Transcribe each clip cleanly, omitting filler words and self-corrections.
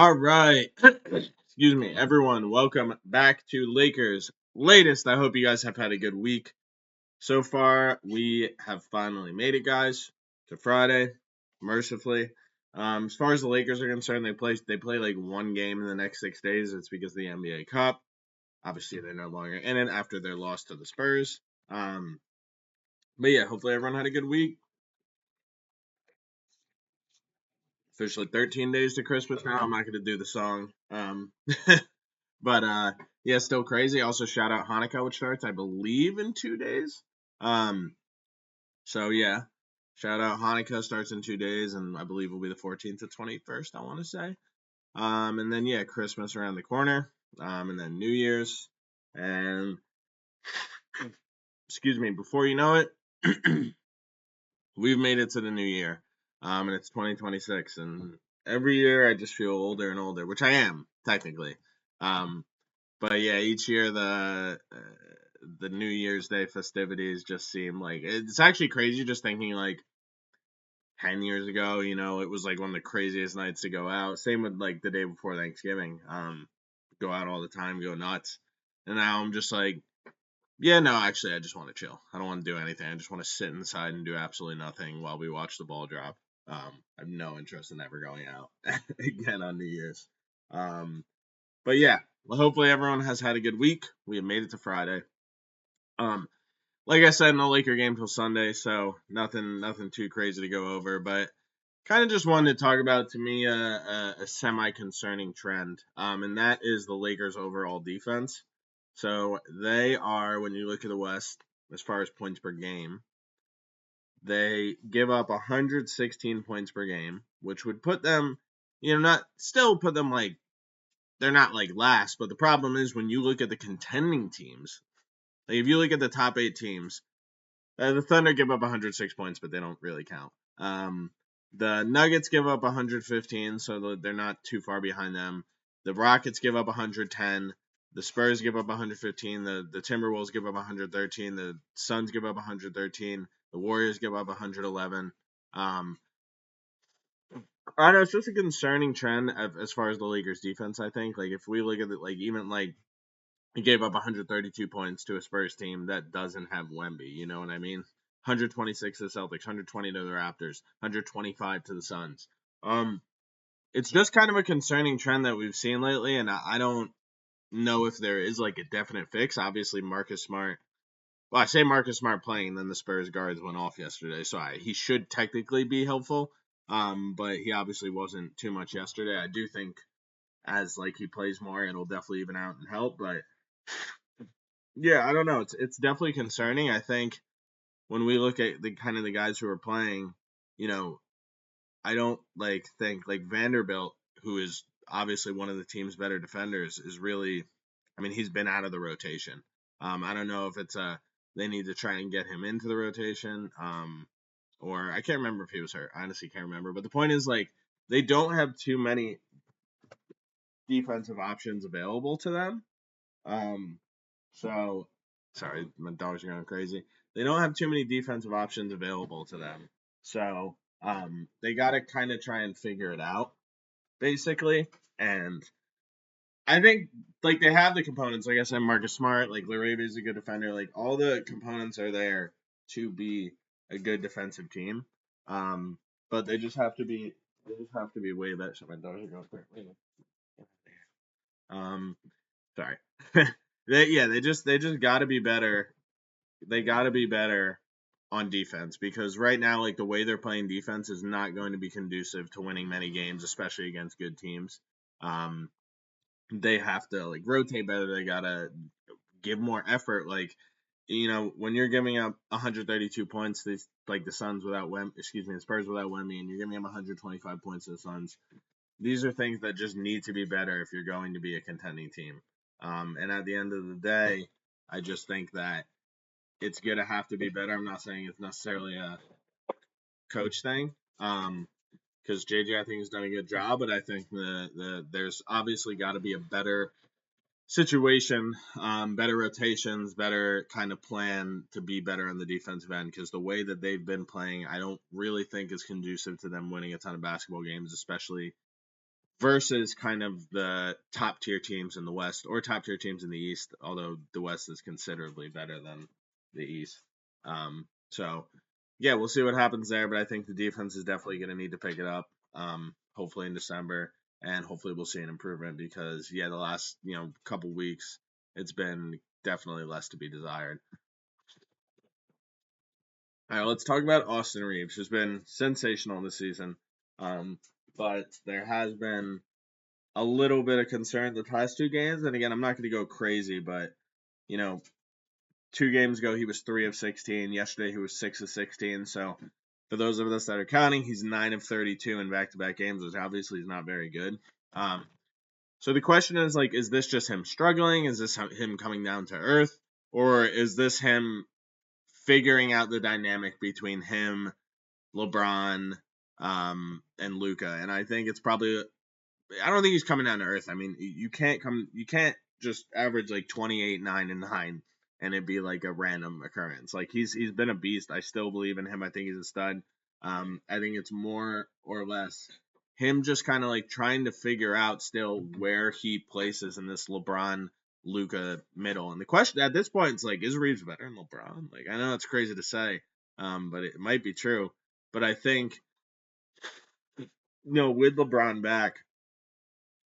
All right. Excuse me, everyone. Welcome back to Lakers latest. I hope you guys have had a good week. So far, we have finally made it, guys, to Friday, mercifully. As far as the Lakers are concerned, they play like one game in the next 6 days. It's because of the NBA Cup. Obviously, they're no longer in it after their loss to the Spurs. But yeah, hopefully everyone had a good week. Officially 13 days to Christmas now. I'm not going to do the song. But yeah, still crazy. Also, shout out Hanukkah, which starts, I believe, in 2 days. Um, so yeah, shout out Hanukkah starts in 2 days, and I believe will be the 14th to 21st. I want to say. And then yeah, Christmas around the corner. And then New Year's, and excuse me, before you know it, we've made it to the new year. And it's 2026, and every year I just feel older and older, which I am technically. Um, But yeah, each year the New Year's Day festivities just seem like it's actually crazy just thinking like 10 years ago, it was like one of the craziest nights to go out. Same with like the day before Thanksgiving. Go out all the time, go nuts. And now I'm just like, yeah, no, actually I just want to chill. I don't want to do anything. I just want to sit inside and do absolutely nothing while we watch the ball drop. I have no interest in ever going out again on New Year's. Um, but yeah, well, hopefully everyone has had a good week. We have made it to Friday. Um, like I said, no Laker game till Sunday, so nothing too crazy to go over. But kind of just wanted to talk about to me a semi concerning trend, and that is the Lakers' overall defense. So they are, when you look at the West, as far as points per game, they give up 116 points per game, which would put them, not still put them like they're not like last, but the problem is when you look at the contending teams, like if you look at the top 8 teams, the Thunder give up 106 points, but they don't really count. The Nuggets give up 115, so they're not too far behind them. The Rockets give up 110. The Spurs give up 115. The Timberwolves give up 113. The Suns give up 113. The Warriors give up 111. I don't know. It's just a concerning trend as far as the Lakers' defense. I think, like, if we look at it, like even like he gave up 132 points to a Spurs team that doesn't have Wemby. You know what I mean? 126 to the Celtics, 120 to the Raptors, 125 to the Suns. Um, it's just kind of a concerning trend that we've seen lately, and I don't know if there is like a definite fix. Obviously, Marcus Smart. Well, I say Marcus Smart playing, then the Spurs guards went off yesterday, so he should technically be helpful. But he obviously wasn't too much yesterday. I do think as like he plays more, it'll definitely even out and help. But yeah, I don't know. It's definitely concerning. I think when we look at the kind of the guys who are playing, you know, I don't like think like Vanderbilt, who is obviously one of the team's better defenders, is really, I mean, he's been out of the rotation. I don't know if it's they need to try and get him into the rotation, or I can't remember if he was hurt. I honestly can't remember. But the point is like they don't have too many defensive options available to them. Um, so, sorry, my dogs are going crazy. They don't have too many defensive options available to them. So, they got to kind of try and figure it out, basically. And I think, like, they have the components. Like I said, Marcus Smart, like, Larabia is a good defender. Like, all the components are there to be a good defensive team. Um, but they just have to be way better. So my dogs are going crazy. Um, sorry. They just got to be better. They got to be better on defense because right now, like the way they're playing defense is not going to be conducive to winning many games, especially against good teams. Um, they have to like rotate better. They gotta give more effort. Like when you're giving up 132 points, like the Suns without the Spurs without Wemby, and you're giving them 125 points to the Suns. These are things that just need to be better if you're going to be a contending team. And at the end of the day, I just think that it's gonna have to be better. I'm not saying it's necessarily a coach thing, because JJ I think has done a good job, but I think there's obviously got to be a better situation, better rotations, better kind of plan to be better on the defensive end. Because the way that they've been playing, I don't really think is conducive to them winning a ton of basketball games, especially versus kind of the top tier teams in the West or top tier teams in the East, although the West is considerably better than the East. So yeah, we'll see what happens there, but I think the defense is definitely going to need to pick it up. Hopefully in December, and hopefully we'll see an improvement because yeah, the last couple weeks it's been definitely less to be desired. All right, let's talk about Austin Reeves, who's been sensational this season. But there has been a little bit of concern the past two games. And again, I'm not going to go crazy, but, you know, 2 games ago he was 3 of 16. Yesterday he was 6 of 16. So for those of us that are counting, he's 9 of 32 in back-to-back games, which obviously is not very good. So the question is, like, is this just him struggling? Is this him coming down to earth? Or is this him figuring out the dynamic between him, LeBron, and Luka? And I think it's probably, I don't think he's coming down to earth. I mean, you can't just average like 28, 9, and 9 and it'd be like a random occurrence. Like he's been a beast. I still believe in him. I think he's a stud. I think it's more or less him just kind of like trying to figure out still where he places in this LeBron Luka middle. And the question at this point is like, is Reeves better than LeBron? Like I know it's crazy to say, but it might be true. But I think with LeBron back,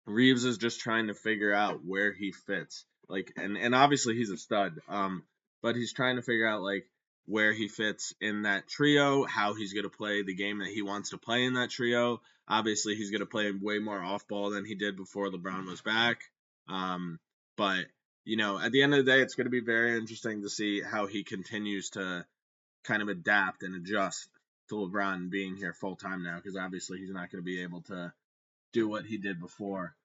Reeves is just trying to figure out where he fits. Like and obviously he's a stud. But he's trying to figure out like where he fits in that trio, how he's going to play the game that he wants to play in that trio. Obviously he's going to play way more off ball than he did before LeBron was back. But at the end of the day, it's going to be very interesting to see how he continues to kind of adapt and adjust to LeBron being here full time now, because obviously he's not going to be able to do what he did before.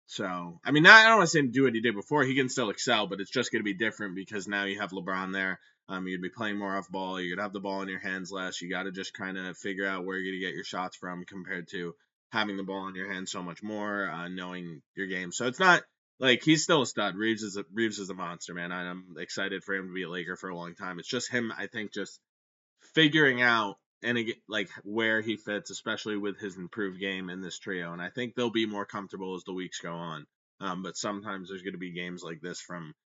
So, I mean, I don't want to say him do what he did before. He can still excel, but it's just going to be different because now you have LeBron there. You're going to be playing more off ball. You're going to have the ball in your hands less. You got to just kind of figure out where you're going to get your shots from compared to having the ball in your hands so much more, knowing your game. So it's not like he's still a stud. Reeves is a monster, man. I'm excited for him to be a Laker for a long time. It's just him, I think, just figuring out and like where he fits, especially with his improved game in this trio. And I think they'll be more comfortable as the weeks go on. But sometimes there's going to be games like this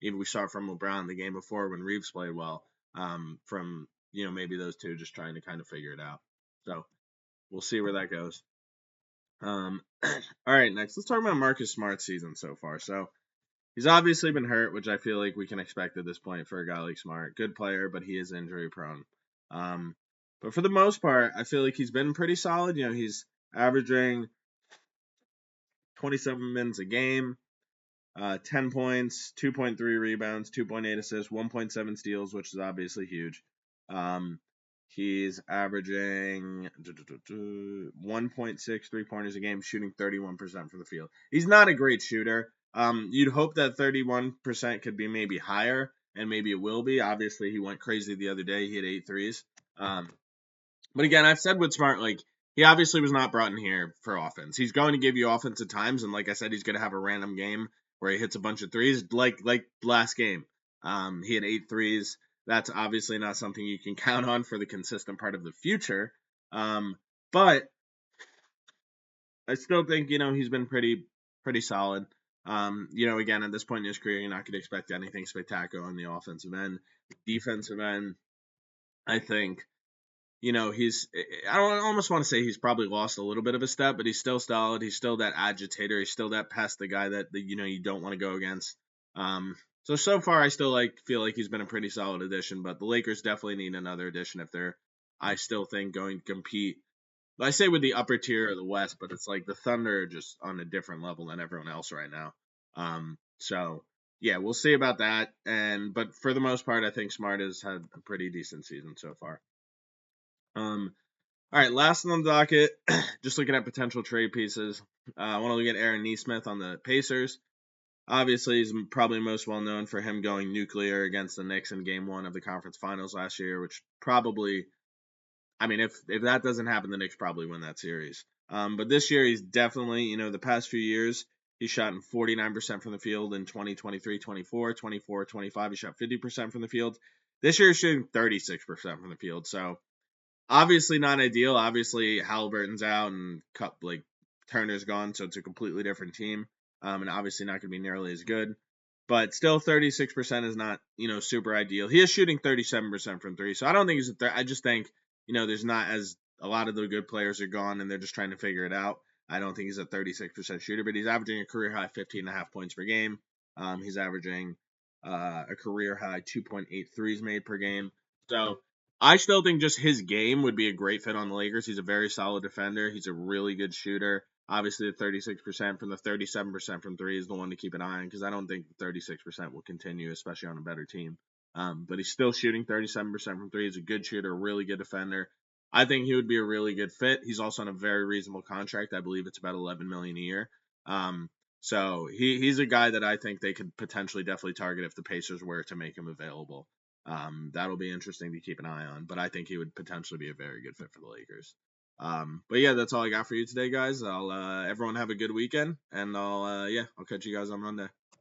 even we saw from LeBron the game before when Reeves played well. From maybe those two just trying to kind of figure it out. So we'll see where that goes. All right, next let's talk about Marcus Smart's season so far. So he's obviously been hurt, which I feel like we can expect at this point for a guy like Smart. Good player, but he is injury prone. But for the most part, I feel like he's been pretty solid. He's averaging 27 minutes a game, 10 points, 2.3 rebounds, 2.8 assists, 1.7 steals, which is obviously huge. He's averaging 1.6 3-pointers a game, shooting 31% from the field. He's not a great shooter. You'd hope that 31% could be maybe higher, and maybe it will be. Obviously, he went crazy the other day. He hit 8 threes. But again, I've said with Smart, like, he obviously was not brought in here for offense. He's going to give you offense at times, and like I said, he's going to have a random game where he hits a bunch of threes, like last game. He had 8 threes. That's obviously not something you can count on for the consistent part of the future. But I still think, he's been pretty solid. Again, at this point in his career, you're not going to expect anything spectacular on the offensive end. Defensive end, I think, I almost want to say he's probably lost a little bit of a step, but he's still solid. He's still that agitator. He's still that pest, the guy that you don't want to go against. So far I still feel like he's been a pretty solid addition, but the Lakers definitely need another addition if they're, I still think, going to compete. I say with the upper tier of the West, but it's like the Thunder are just on a different level than everyone else right now. So yeah, we'll see about that. But for the most part, I think Smart has had a pretty decent season so far. All right, last on the docket, just looking at potential trade pieces. I want to look at Aaron Nesmith on the Pacers. Obviously, he's probably most well known for him going nuclear against the Knicks in Game 1 of the conference finals last year, which probably, I mean, if that doesn't happen, the Knicks probably win that series. But this year, he's definitely, the past few years, he shot in 49% from the field in 2023, 24, 24, 25. He shot 50% from the field. This year, he's shooting 36% from the field. So, obviously not ideal. Obviously, Halliburton's out and Turner's gone, so it's a completely different team, and obviously not going to be nearly as good. But still, 36% is not, super ideal. He is shooting 37% from three, so I don't think he's I just think, there's not as a lot of the good players are gone, and they're just trying to figure it out. I don't think he's a 36% shooter, but he's averaging a career high 15.5 points per game. He's averaging a career high 2.8 threes made per game. So I still think just his game would be a great fit on the Lakers. He's a very solid defender. He's a really good shooter. Obviously, the 36% from the 37% from three is the one to keep an eye on because I don't think the 36% will continue, especially on a better team. But he's still shooting 37% from three. He's a good shooter, a really good defender. I think he would be a really good fit. He's also on a very reasonable contract. I believe it's about $11 million a year. So he's a guy that I think they could potentially definitely target if the Pacers were to make him available. That'll be interesting to keep an eye on, but I think he would potentially be a very good fit for the Lakers. But yeah, that's all I got for you today, guys. I'll everyone have a good weekend, and I'll catch you guys on Monday.